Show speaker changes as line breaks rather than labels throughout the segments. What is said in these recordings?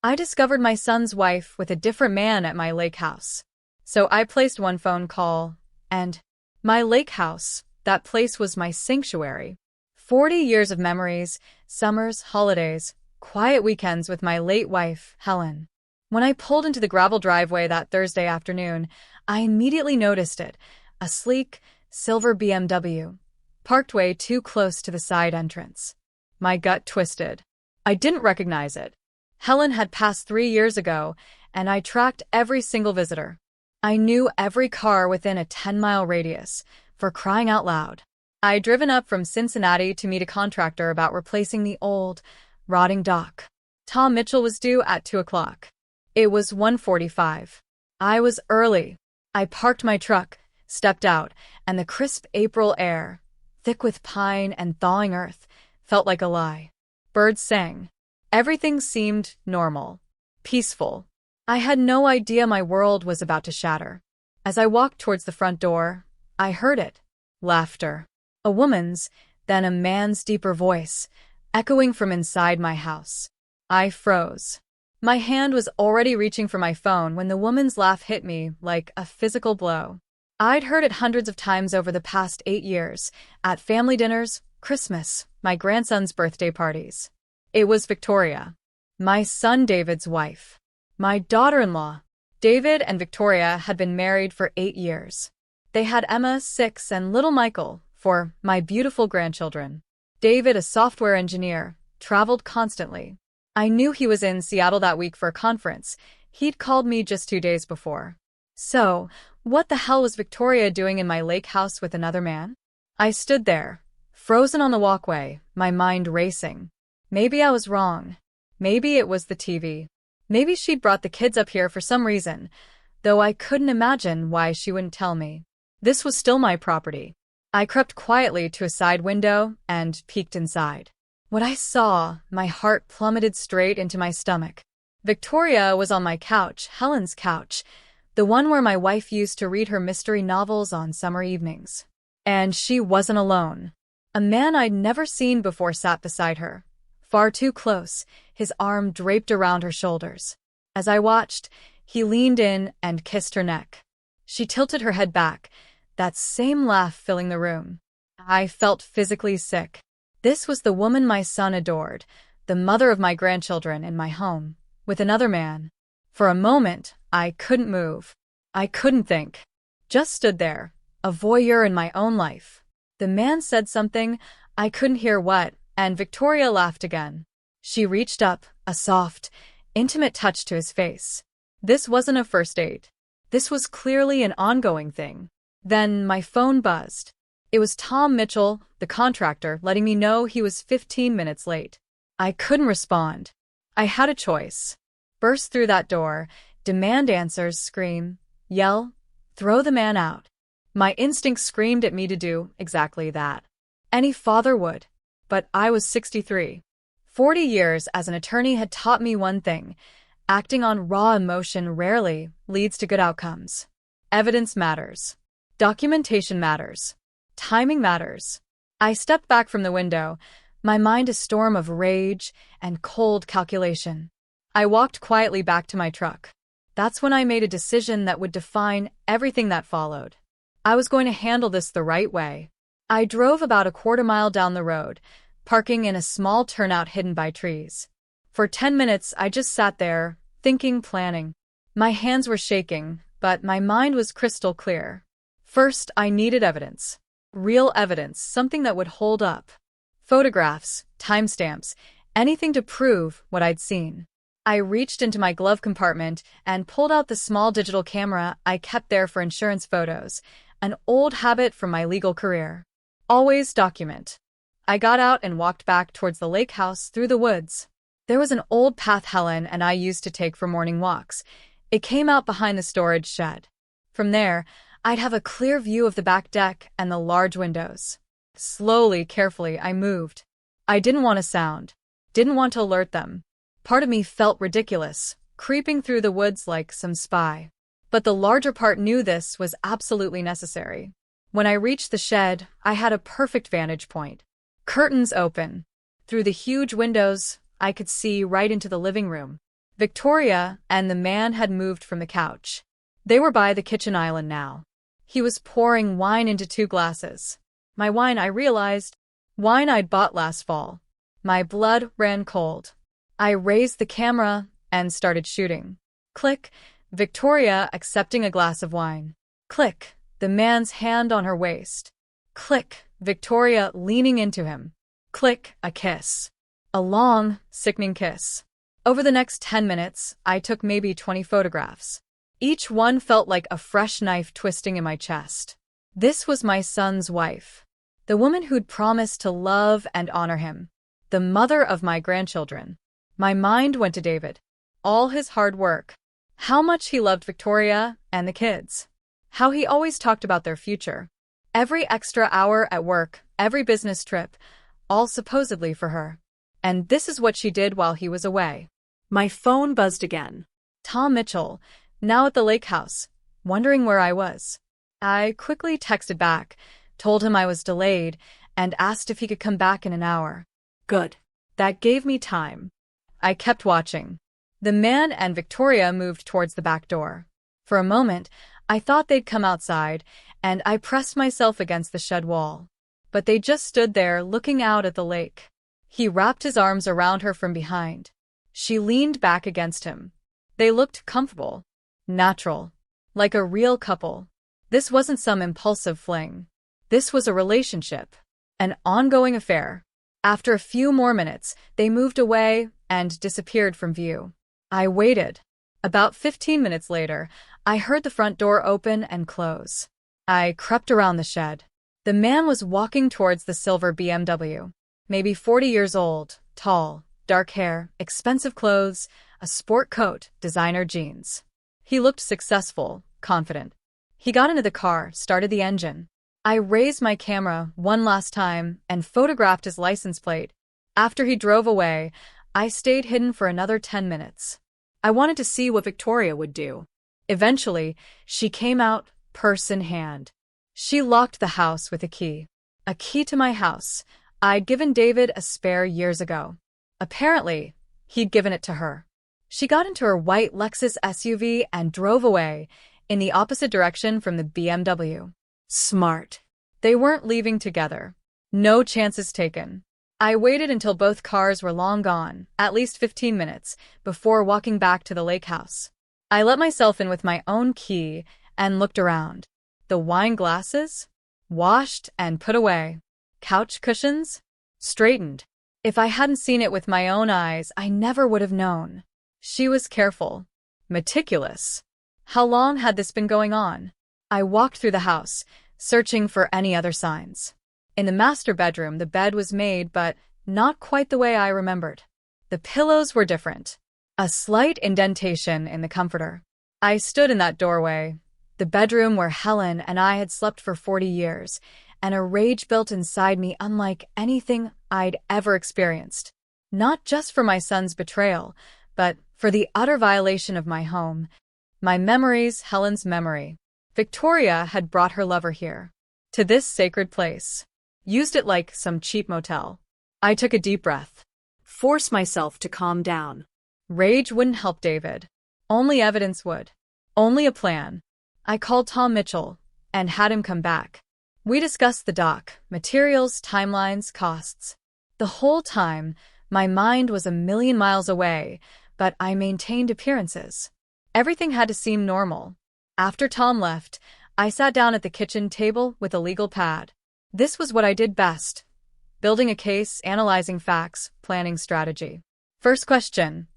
I discovered my son's wife with a different man at my lake house. So I placed one phone call, and my lake house, that place was my sanctuary. 40 years of memories, summers, holidays, quiet weekends with my late wife, Helen. When I pulled into the gravel driveway that Thursday afternoon, I immediately noticed it, a sleek, silver BMW, parked way too close to the side entrance. My gut twisted. I didn't recognize it. Helen had passed 3 years ago, and I tracked every single visitor. I knew every car within a 10-mile radius, for crying out loud. I'd driven up from Cincinnati to meet a contractor about replacing the old, rotting dock. Tom Mitchell was due at 2 o'clock. It was 1:45. I was early. I parked my truck, stepped out, and the crisp April air, thick with pine and thawing earth, felt like a lie. Birds sang. Everything seemed normal, peaceful. I had no idea my world was about to shatter. As I walked towards the front door, I heard it. Laughter. A woman's, then a man's deeper voice, echoing from inside my house. I froze. My hand was already reaching for my phone when the woman's laugh hit me like a physical blow. I'd heard it hundreds of times over the past 8 years, at family dinners, Christmas, my grandson's birthday parties. It was Victoria, my son David's wife. My daughter-in-law. David and Victoria had been married for 8 years. They had Emma, 6, and little Michael, 4, my beautiful grandchildren. David, a software engineer, traveled constantly. I knew he was in Seattle that week for a conference. He'd called me just 2 days before. So, what the hell was Victoria doing in my lake house with another man? I stood there, frozen on the walkway, my mind racing. Maybe I was wrong. Maybe it was the TV. Maybe she'd brought the kids up here for some reason, though I couldn't imagine why she wouldn't tell me. This was still my property. I crept quietly to a side window and peeked inside. What I saw, my heart plummeted straight into my stomach. Victoria was on my couch, Helen's couch, the one where my wife used to read her mystery novels on summer evenings. And she wasn't alone. A man I'd never seen before sat beside her. Far too close, his arm draped around her shoulders. As I watched, he leaned in and kissed her neck. She tilted her head back, that same laugh filling the room. I felt physically sick. This was the woman my son adored, the mother of my grandchildren in my home, with another man. For a moment, I couldn't move. I couldn't think. Just stood there, a voyeur in my own life. The man said something, I couldn't hear what, and Victoria laughed again. She reached up, a soft, intimate touch to his face. This wasn't a first date. This was clearly an ongoing thing. Then my phone buzzed. It was Tom Mitchell, the contractor, letting me know he was 15 minutes late. I couldn't respond. I had a choice. Burst through that door, demand answers, scream, yell, throw the man out. My instincts screamed at me to do exactly that. Any father would. But I was 63. 40 years as an attorney had taught me one thing. Acting on raw emotion rarely leads to good outcomes. Evidence matters. Documentation matters. Timing matters. I stepped back from the window, my mind a storm of rage and cold calculation. I walked quietly back to my truck. That's when I made a decision that would define everything that followed. I was going to handle this the right way. I drove about a quarter-mile down the road, parking in a small turnout hidden by trees. For 10 minutes, I just sat there, thinking, planning. My hands were shaking, but my mind was crystal clear. First, I needed evidence. Real evidence, something that would hold up. Photographs, timestamps, anything to prove what I'd seen. I reached into my glove compartment and pulled out the small digital camera I kept there for insurance photos, an old habit from my legal career. Always document. I got out and walked back towards the lake house through the woods. There was an old path Helen and I used to take for morning walks. It came out behind the storage shed. From there, I'd have a clear view of the back deck and the large windows. Slowly, carefully, I moved. I didn't want a sound. Didn't want to alert them. Part of me felt ridiculous, creeping through the woods like some spy. But the larger part knew this was absolutely necessary. When I reached the shed, I had a perfect vantage point. Curtains open. Through the huge windows, I could see right into the living room. Victoria and the man had moved from the couch. They were by the kitchen island now. He was pouring wine into 2 glasses. My wine, I realized. Wine I'd bought last fall. My blood ran cold. I raised the camera and started shooting. Click, Victoria accepting a glass of wine. Click, the man's hand on her waist. Click, Victoria leaning into him. Click, a kiss. A long, sickening kiss. Over the next 10 minutes, I took maybe 20 photographs. Each one felt like a fresh knife twisting in my chest. This was my son's wife. The woman who'd promised to love and honor him. The mother of my grandchildren. My mind went to David. All his hard work. How much he loved Victoria and the kids. How he always talked about their future. Every extra hour at work, every business trip, all supposedly for her. And this is what she did while he was away. My phone buzzed again. Tom Mitchell, now at the lake house, wondering where I was. I quickly texted back, told him I was delayed, and asked if he could come back in an hour. Good. That gave me time. I kept watching. The man and Victoria moved towards the back door. For a moment, I thought they'd come outside, and I pressed myself against the shed wall. But they just stood there looking out at the lake. He wrapped his arms around her from behind. She leaned back against him. They looked comfortable, natural, like a real couple. This wasn't some impulsive fling. This was a relationship, an ongoing affair. After a few more minutes, they moved away and disappeared from view. I waited. About 15 minutes later, I heard the front door open and close. I crept around the shed. The man was walking towards the silver BMW. Maybe 40 years old, tall, dark hair, expensive clothes, a sport coat, designer jeans. He looked successful, confident. He got into the car, started the engine. I raised my camera one last time and photographed his license plate. After he drove away, I stayed hidden for another 10 minutes. I wanted to see what Victoria would do. Eventually, she came out, purse in hand. She locked the house with a key. A key to my house. I'd given David a spare years ago. Apparently, he'd given it to her. She got into her white Lexus SUV and drove away, in the opposite direction from the BMW. Smart. They weren't leaving together. No chances taken. I waited until both cars were long gone, at least 15 minutes, before walking back to the lake house. I let myself in with my own key and looked around. The wine glasses? Washed and put away. Couch cushions? Straightened. If I hadn't seen it with my own eyes, I never would have known. She was careful. Meticulous. How long had this been going on? I walked through the house, searching for any other signs. In the master bedroom, the bed was made, but not quite the way I remembered. The pillows were different. A slight indentation in the comforter. I stood in that doorway, the bedroom where Helen and I had slept for 40 years, and a rage built inside me unlike anything I'd ever experienced. Not just for my son's betrayal, but for the utter violation of my home. My memories, Helen's memory. Victoria had brought her lover here, to this sacred place. Used it like some cheap motel. I took a deep breath. Forced myself to calm down. Rage wouldn't help David. Only evidence would. Only a plan. I called Tom Mitchell and had him come back. We discussed the doc, materials, timelines, costs. The whole time, my mind was a million miles away, but I maintained appearances. Everything had to seem normal. After Tom left, I sat down at the kitchen table with a legal pad. This was what I did best. Building a case, analyzing facts, planning strategy. First question.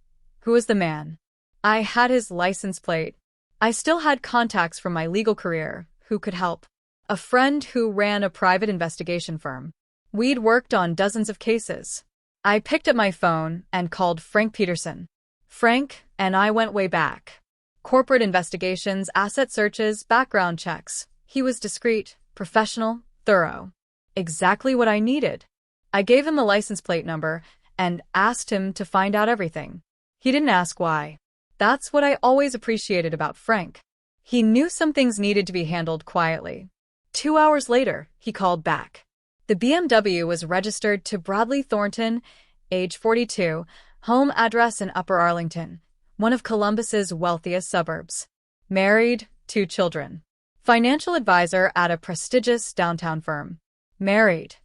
Who was the man? I had his license plate. I still had contacts from my legal career who could help. A friend who ran a private investigation firm. We'd worked on dozens of cases. I picked up my phone and called Frank Peterson. Frank and I went way back. Corporate investigations, asset searches, background checks. He was discreet, professional, thorough. Exactly what I needed. I gave him the license plate number and asked him to find out everything. He didn't ask why. That's what I always appreciated about Frank. He knew some things needed to be handled quietly. 2 hours later, he called back. The BMW was registered to Bradley Thornton, age 42, home address in Upper Arlington, one of Columbus's wealthiest suburbs. Married, 2 children. Financial advisor at a prestigious downtown firm. Married.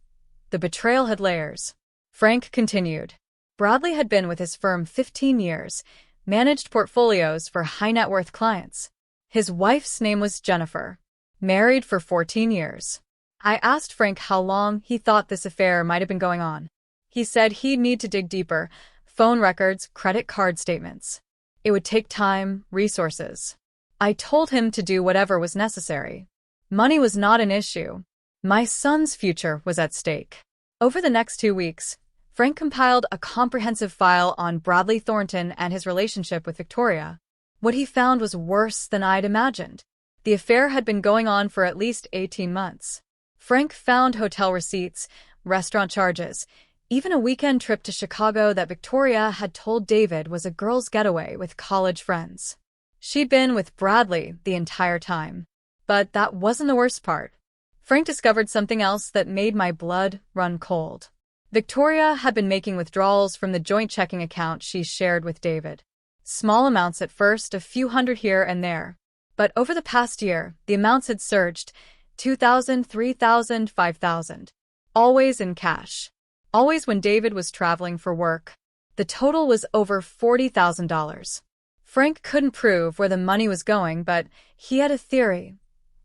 The betrayal had layers. Frank continued. Bradley had been with his firm 15 years, managed portfolios for high-net-worth clients. His wife's name was Jennifer. Married for 14 years. I asked Frank how long he thought this affair might have been going on. He said he'd need to dig deeper, phone records, credit card statements. It would take time, resources. I told him to do whatever was necessary. Money was not an issue. My son's future was at stake. Over the next 2 weeks, Frank compiled a comprehensive file on Bradley Thornton and his relationship with Victoria. What he found was worse than I'd imagined. The affair had been going on for at least 18 months. Frank found hotel receipts, restaurant charges, even a weekend trip to Chicago that Victoria had told David was a girl's getaway with college friends. She'd been with Bradley the entire time. But that wasn't the worst part. Frank discovered something else that made my blood run cold. Victoria had been making withdrawals from the joint checking account she shared with David. Small amounts at first, a few hundred here and there. But over the past year, the amounts had surged, $2,000, $3,000, $5,000. Always in cash. Always when David was traveling for work. The total was over $40,000. Frank couldn't prove where the money was going, but he had a theory.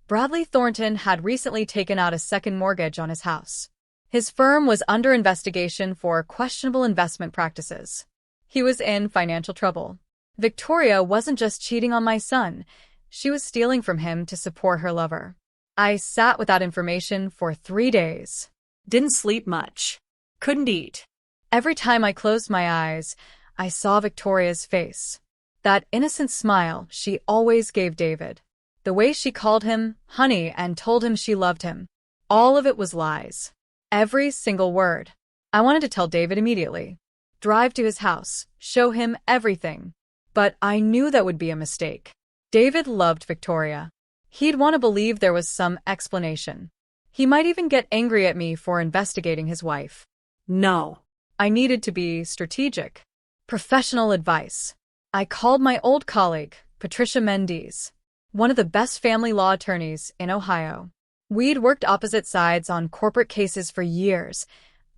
Bradley Thornton had recently taken out a second mortgage on his house. His firm was under investigation for questionable investment practices. He was in financial trouble. Victoria wasn't just cheating on my son. She was stealing from him to support her lover. I sat with that information for 3 days.
Didn't sleep much. Couldn't eat.
Every time I closed my eyes, I saw Victoria's face. That innocent smile she always gave David. The way she called him honey and told him she loved him. All of it was lies. Every single word. I wanted to tell David immediately. Drive to his house, show him everything. But I knew that would be a mistake. David loved Victoria. He'd want to believe there was some explanation. He might even get angry at me for investigating his wife.
No.
I needed to be strategic. Professional advice. I called my old colleague, Patricia Mendes, one of the best family law attorneys in Ohio. We'd worked opposite sides on corporate cases for years.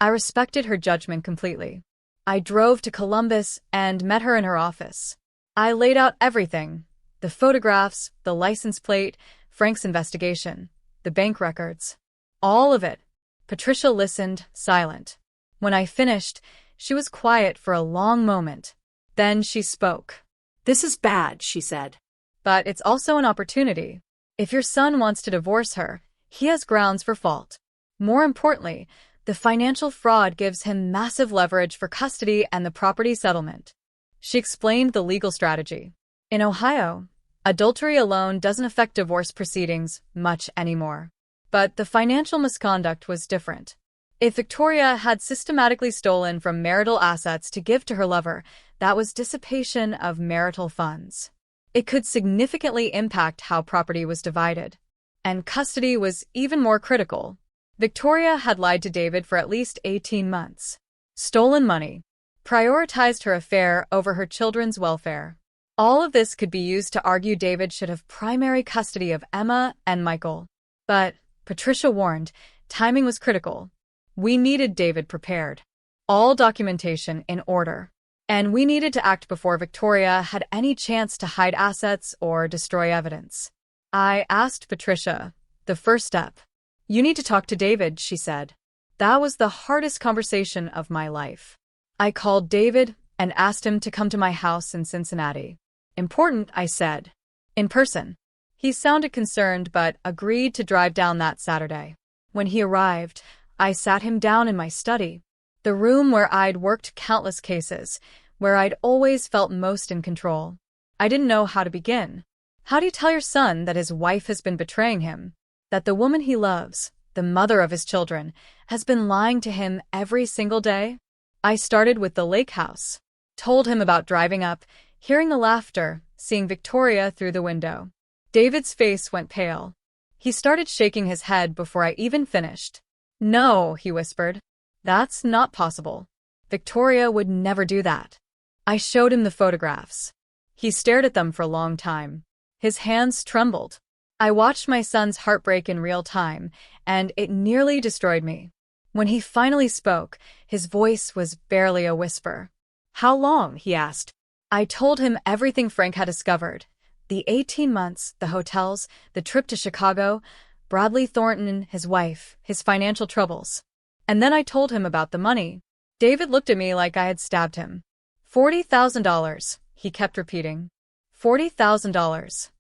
I respected her judgment completely. I drove to Columbus and met her in her office. I laid out everything. The photographs, the license plate, Frank's investigation, the bank records. All of it. Patricia listened, silent. When I finished, she was quiet for a long moment. Then she spoke.
This is bad, she said.
But it's also an opportunity. If your son wants to divorce her, he has grounds for fault. More importantly, the financial fraud gives him massive leverage for custody and the property settlement. She explained the legal strategy. In Ohio, adultery alone doesn't affect divorce proceedings much anymore. But the financial misconduct was different. If Victoria had systematically stolen from marital assets to give to her lover, that was dissipation of marital funds. It could significantly impact how property was divided. And custody was even more critical. Victoria had lied to David for at least 18 months. Stolen money. Prioritized her affair over her children's welfare. All of this could be used to argue David should have primary custody of Emma and Michael. But, Patricia warned, timing was critical. We needed David prepared. All documentation in order. And we needed to act before Victoria had any chance to hide assets or destroy evidence. I asked Patricia, the first step. You need to talk to David, she said. That was the hardest conversation of my life. I called David and asked him to come to my house in Cincinnati. Important, I said. In person. He sounded concerned but agreed to drive down that Saturday. When he arrived, I sat him down in my study, the room where I'd worked countless cases, where I'd always felt most in control. I didn't know how to begin. How do you tell your son that his wife has been betraying him? That the woman he loves, the mother of his children, has been lying to him every single day? I started with the lake house. Told him about driving up, hearing the laughter, seeing Victoria through the window. David's face went pale. He started shaking his head before I even finished. No, he whispered. That's not possible. Victoria would never do that. I showed him the photographs. He stared at them for a long time. His hands trembled. I watched my son's heart break in real time, and it nearly destroyed me. When he finally spoke, his voice was barely a whisper. "How long?" he asked. I told him everything Frank had discovered. The 18 months, the hotels, the trip to Chicago, Bradley Thornton, his wife, his financial troubles. And then I told him about the money. David looked at me like I had stabbed him. $40,000, he kept repeating. $40,000.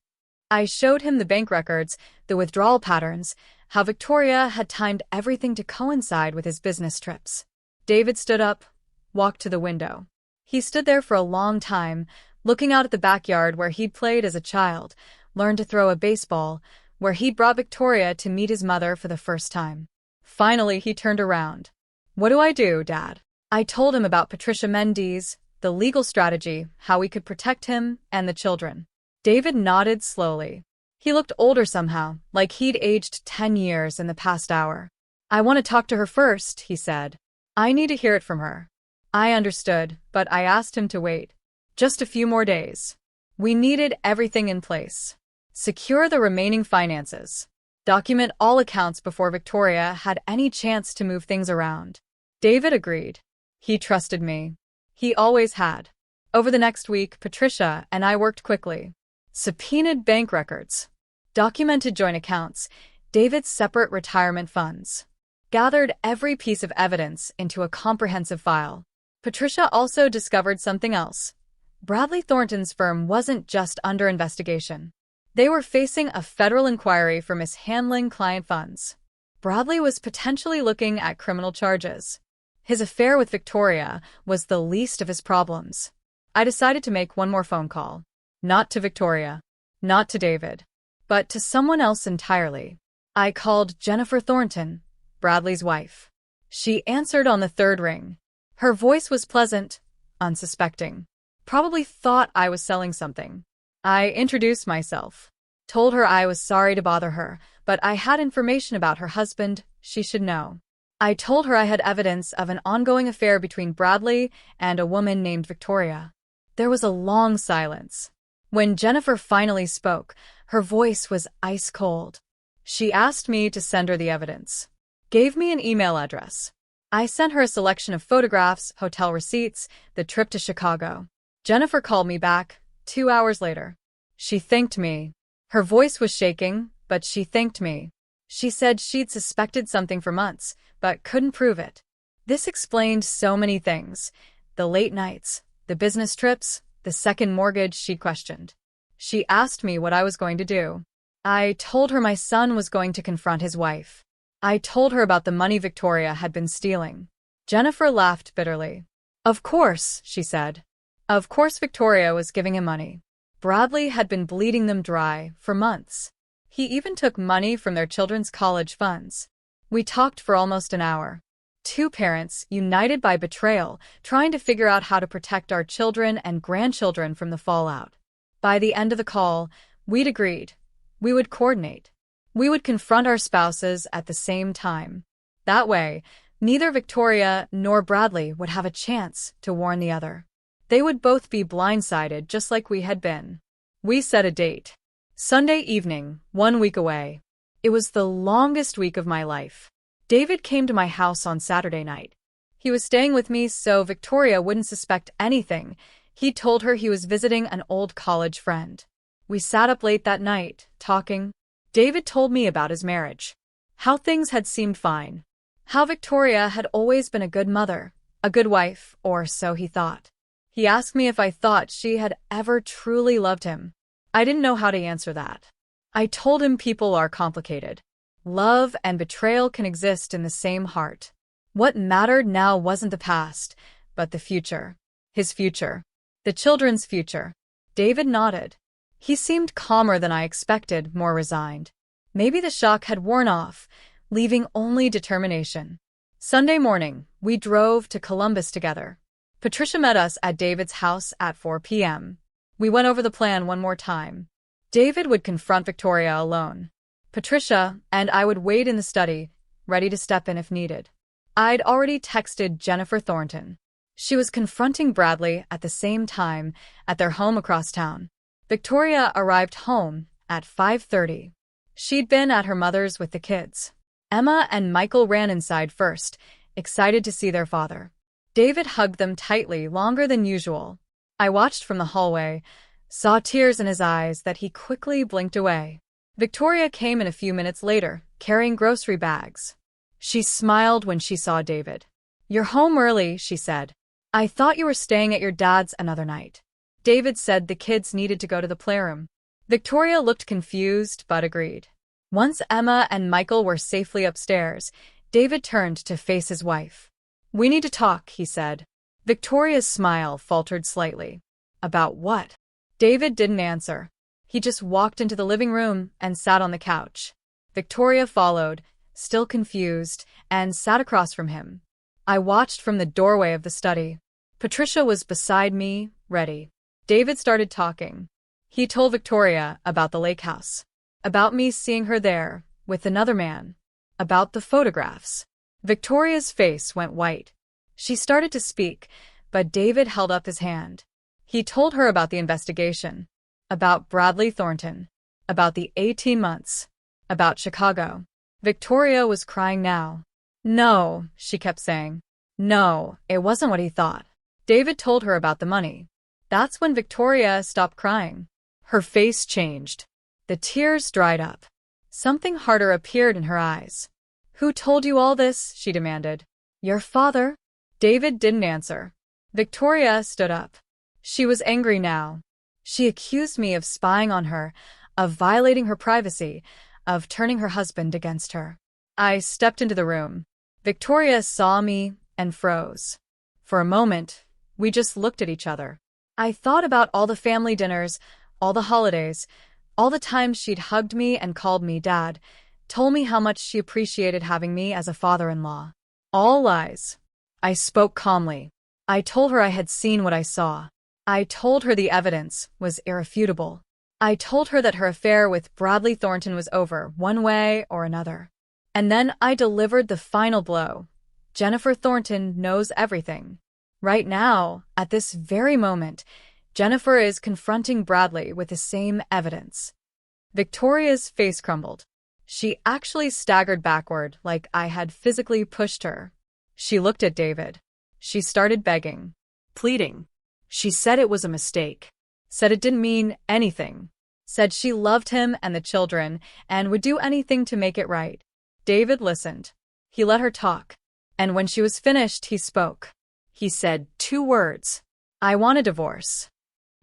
I showed him the bank records, the withdrawal patterns, how Victoria had timed everything to coincide with his business trips. David stood up, walked to the window. He stood there for a long time, looking out at the backyard where he'd played as a child, learned to throw a baseball, where he'd brought Victoria to meet his mother for the first time. Finally, he turned around. "What do I do, Dad?" I told him about Patricia Mendes, the legal strategy, how we could protect him and the children. David nodded slowly. He looked older somehow, like he'd aged 10 years in the past hour. "I want to talk to her first," he said. "I need to hear it from her." I understood, but I asked him to wait. Just a few more days. We needed everything in place. Secure the remaining finances. Document all accounts before Victoria had any chance to move things around. David agreed. He trusted me. He always had. Over the next week, Patricia and I worked quickly. Subpoenaed bank records. Documented joint accounts. David's separate retirement funds. Gathered every piece of evidence into a comprehensive file. Patricia also discovered something else. Bradley Thornton's firm wasn't just under investigation. They were facing a federal inquiry for mishandling client funds. Bradley was potentially looking at criminal charges. His affair with Victoria was the least of his problems. I decided to make one more phone call. Not to Victoria, not to David, but to someone else entirely. I called Jennifer Thornton, Bradley's wife. She answered on the third ring. Her voice was pleasant, unsuspecting. Probably thought I was selling something. I introduced myself. Told her I was sorry to bother her, but I had information about her husband she should know. I told her I had evidence of an ongoing affair between Bradley and a woman named Victoria. There was a long silence. When Jennifer finally spoke, her voice was ice cold. She asked me to send her the evidence. Gave me an email address. I sent her a selection of photographs, hotel receipts, the trip to Chicago. Jennifer called me back 2 hours later. She thanked me. Her voice was shaking, but she thanked me. She said she'd suspected something for months, but couldn't prove it. This explained so many things. The late nights, the business trips, the second mortgage she questioned. She asked me what I was going to do. I told her my son was going to confront his wife. I told her about the money Victoria had been stealing. Jennifer laughed bitterly. "Of course," she said. Of course Victoria was giving him money. Bradley had been bleeding them dry for months. He even took money from their children's college funds. We talked for almost an hour. Two parents, united by betrayal, trying to figure out how to protect our children and grandchildren from the fallout. By the end of the call, we'd agreed. We would coordinate. We would confront our spouses at the same time. That way, neither Victoria nor Bradley would have a chance to warn the other. They would both be blindsided just like we had been. We set a date. Sunday evening, 1 week away. It was the longest week of my life. David came to my house on Saturday night. He was staying with me so Victoria wouldn't suspect anything. He told her he was visiting an old college friend. We sat up late that night, talking. David told me about his marriage. How things had seemed fine. How Victoria had always been a good mother, a good wife, or so he thought. He asked me if I thought she had ever truly loved him. I didn't know how to answer that. I told him people are complicated. Love and betrayal can exist in the same heart. What mattered now wasn't the past, but the future. His future. The children's future. David nodded. He seemed calmer than I expected, more resigned. Maybe the shock had worn off, leaving only determination. Sunday morning, we drove to Columbus together. Patricia met us at David's house at 4 p.m. We went over the plan one more time. David would confront Victoria alone. Patricia and I would wait in the study, ready to step in if needed. I'd already texted Jennifer Thornton. She was confronting Bradley at the same time at their home across town. Victoria arrived home at 5:30. She'd been at her mother's with the kids. Emma and Michael ran inside first, excited to see their father. David hugged them tightly longer than usual. I watched from the hallway, saw tears in his eyes that he quickly blinked away. Victoria came in a few minutes later, carrying grocery bags. She smiled when she saw David. "You're home early," she said. "I thought you were staying at your dad's another night." David said the kids needed to go to the playroom. Victoria looked confused but agreed. Once Emma and Michael were safely upstairs, David turned to face his wife. "We need to talk," he said. Victoria's smile faltered slightly. "About what?" David didn't answer. He just walked into the living room and sat on the couch. Victoria followed, still confused, and sat across from him. I watched from the doorway of the study. Patricia was beside me, ready. David started talking. He told Victoria about the lake house, about me seeing her there with another man, about the photographs. Victoria's face went white. She started to speak, but David held up his hand. He told her about the investigation, about Bradley Thornton, about the 18 months, about Chicago. Victoria was crying now. "No," she kept saying. "No, it wasn't what he thought." David told her about the money. That's when Victoria stopped crying. Her face changed. The tears dried up. Something harder appeared in her eyes. "Who told you all this?" she demanded. "Your father?" David didn't answer. Victoria stood up. She was angry now. She accused me of spying on her, of violating her privacy, of turning her husband against her. I stepped into the room. Victoria saw me and froze. For a moment, we just looked at each other. I thought about all the family dinners, all the holidays, all the times she'd hugged me and called me dad, told me how much she appreciated having me as a father-in-law. All lies. I spoke calmly. I told her I had seen what I saw. I told her the evidence was irrefutable. I told her that her affair with Bradley Thornton was over, one way or another. And then I delivered the final blow. Jennifer Thornton knows everything. Right now, at this very moment, Jennifer is confronting Bradley with the same evidence. Victoria's face crumbled. She actually staggered backward like I had physically pushed her. She looked at David. She started begging, pleading. She said it was a mistake. Said it didn't mean anything. Said she loved him and the children and would do anything to make it right. David listened. He let her talk. And when she was finished, he spoke. He said 2 words. "I want a divorce."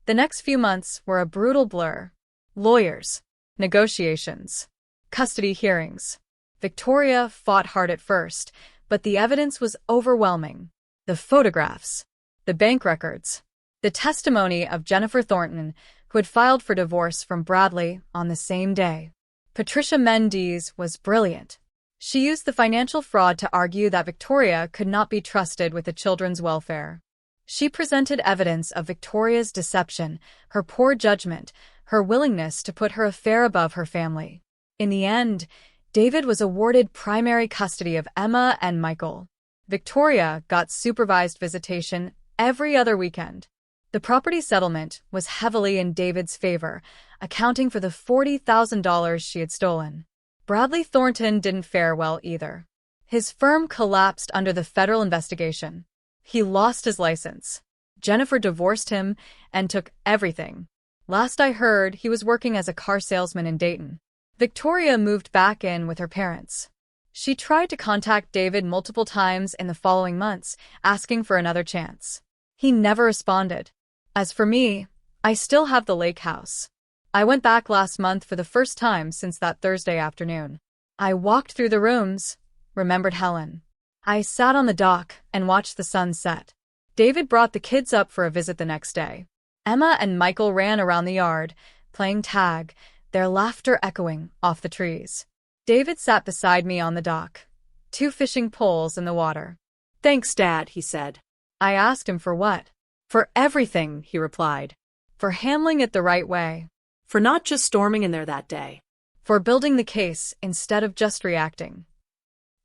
The next few months were a brutal blur. Lawyers, negotiations, custody hearings. Victoria fought hard at first, but the evidence was overwhelming. The photographs, the bank records, the testimony of Jennifer Thornton, who had filed for divorce from Bradley on the same day. Patricia Mendes was brilliant. She used the financial fraud to argue that Victoria could not be trusted with the children's welfare. She presented evidence of Victoria's deception, her poor judgment, her willingness to put her affair above her family. In the end, David was awarded primary custody of Emma and Michael. Victoria got supervised visitation every other weekend. The property settlement was heavily in David's favor, accounting for the $40,000 she had stolen. Bradley Thornton didn't fare well either. His firm collapsed under the federal investigation. He lost his license. Jennifer divorced him and took everything. Last I heard, he was working as a car salesman in Dayton. Victoria moved back in with her parents. She tried to contact David multiple times in the following months, asking for another chance. He never responded. As for me, I still have the lake house. I went back last month for the first time since that Thursday afternoon. I walked through the rooms, remembered Helen. I sat on the dock and watched the sun set. David brought the kids up for a visit the next day. Emma and Michael ran around the yard, playing tag, their laughter echoing off the trees. David sat beside me on the dock, 2 fishing poles in the water. "Thanks, Dad," he said. I asked him for what. "For everything," he replied. "For handling it the right way. For not just storming in there that day. For building the case instead of just reacting."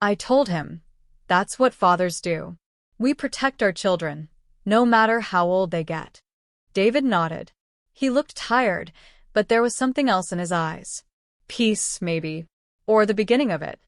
I told him, that's what fathers do. We protect our children, no matter how old they get. David nodded. He looked tired, but there was something else in his eyes. Peace, maybe. Or the beginning of it.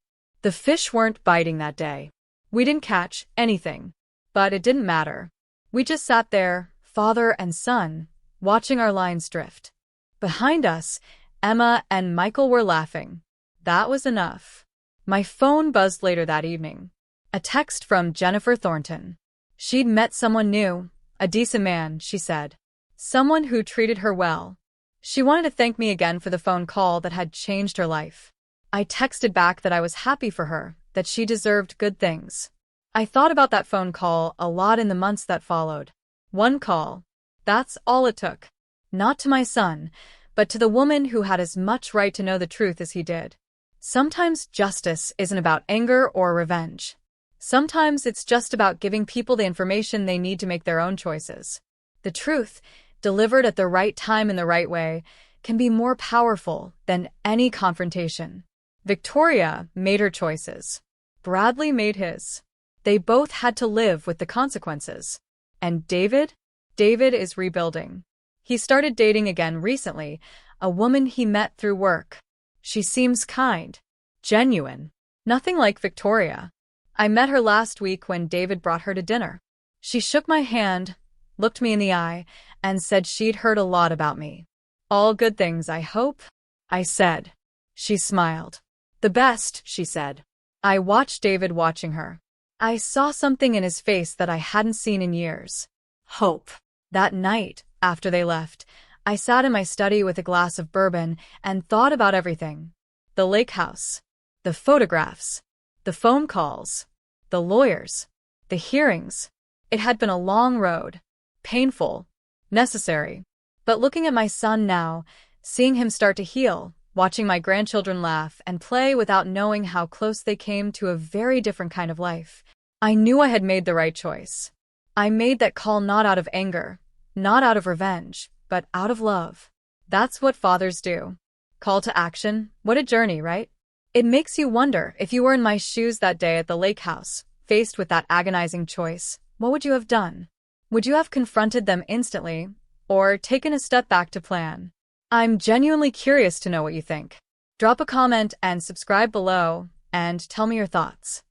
The fish weren't biting that day. We didn't catch anything. But it didn't matter. We just sat there, father and son, watching our lines drift. Behind us, Emma and Michael were laughing. That was enough. My phone buzzed later that evening. A text from Jennifer Thornton. She'd met someone new, a decent man, she said. Someone who treated her well. She wanted to thank me again for the phone call that had changed her life. I texted back that I was happy for her, that she deserved good things. I thought about that phone call a lot in the months that followed. One call. That's all it took. Not to my son, but to the woman who had as much right to know the truth as he did. Sometimes justice isn't about anger or revenge. Sometimes it's just about giving people the information they need to make their own choices. The truth, delivered at the right time in the right way, can be more powerful than any confrontation. Victoria made her choices. Bradley made his. They both had to live with the consequences. And David? David is rebuilding. He started dating again recently, a woman he met through work. She seems kind, genuine, nothing like Victoria. I met her last week when David brought her to dinner. She shook my hand, looked me in the eye, and said she'd heard a lot about me. All good things, I hope, I said. She smiled. The best, she said. I watched David watching her. I saw something in his face that I hadn't seen in years. Hope. That night, after they left, I sat in my study with a glass of bourbon and thought about everything. The lake house. The photographs. The phone calls. The lawyers. The hearings. It had been a long road. Painful. Necessary. But looking at my son now, seeing him start to heal, watching my grandchildren laugh and play without knowing how close they came to a very different kind of life, I knew I had made the right choice. I made that call not out of anger, not out of revenge, but out of love. That's what fathers do. Call to action, what a journey, right? It makes you wonder, if you were in my shoes that day at the lake house, faced with that agonizing choice, what would you have done? Would you have confronted them instantly, or taken a step back to plan? I'm genuinely curious to know what you think. Drop a comment and subscribe below, and tell me your thoughts.